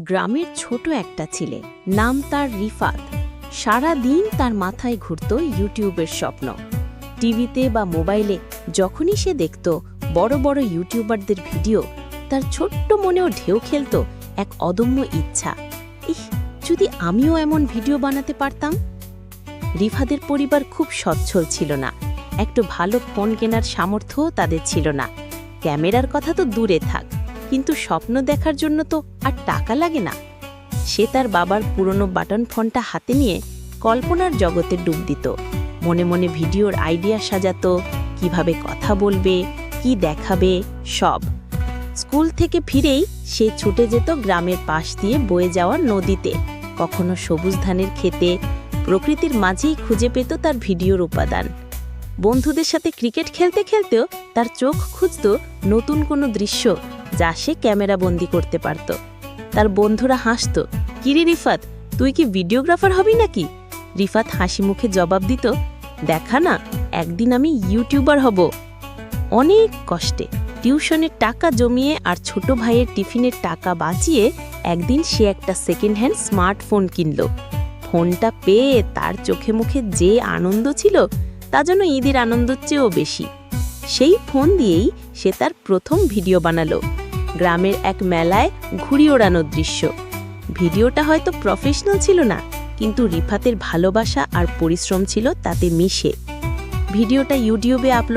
গ্রামের ছোট একটা ছেলে, নাম তার রিফাত। সারা দিন তার মাথায় ঘুরত ইউটিউবের স্বপ্ন। টিভিতে বা মোবাইলে যখনই সে দেখত বড় বড় ইউটিউবারদের ভিডিও, তার ছোট্ট মনেও ঢেউ খেলত এক অদম্য ইচ্ছা, ইহ, যদি আমিও এমন ভিডিও বানাতে পারতাম। রিফাতের পরিবার খুব সচ্ছল ছিল না, একটু ভালো ফোন কেনার সামর্থ্যও তাদের ছিল না। ক্যামেরার কথা তো দূরে থাক, কিন্তু স্বপ্ন দেখার জন্য তো আর টাকা লাগে না। সে তার বাবার পুরনো বাটন ফোনটা হাতে নিয়ে কল্পনার জগতে ডুব দিত। মনে মনে ভিডিওর আইডিয়া সাজাতো, কিভাবে কথা বলবে, কি দেখাবে, সব। স্কুল থেকে ফিরেই সে ছুটে যেত গ্রামের পাশ দিয়ে বয়ে যাওয়া নদীতে, কখনো সবুজ ধানের খেতে। প্রকৃতির মাঝেই খুঁজে পেত তার ভিডিওর উপাদান। বন্ধুদের সাথে ক্রিকেট খেলতে খেলতেও তার চোখ খুঁজত নতুন কোনো দৃশ্য, যা সে ক্যামেরাবন্দি করতে পারত। তার বন্ধুরা হাসত, কিরে রিফাত, তুই কি ভিডিওগ্রাফার হবি নাকি? রিফাত হাসি মুখে জবাব দিত, দেখা না, একদিন আমি ইউটিউবার হব। অনেক কষ্টে টিউশনের টাকা জমিয়ে আর ছোট ভাইয়ের টিফিনের টাকা বাঁচিয়ে একদিন সে একটা সেকেন্ড হ্যান্ড স্মার্টফোন কিনল। ফোনটা পেয়ে তার চোখে মুখে যে আনন্দ ছিল, তা যেন ঈদের আনন্দের চেয়েও বেশি। সেই ফোন দিয়েই সে তার প্রথম ভিডিও বানালো, গ্রামের এক মেলায় ঘুড়ি ওড়ানোর দৃশ্য। ভিডিওটা হয়তো প্রফেশনাল ছিল না, কিন্তু রিফাতের ভালোবাসা আর পরিশ্রম ছিল তাতে মিশে। ভিডিওটা ইউটিউবে আপলোড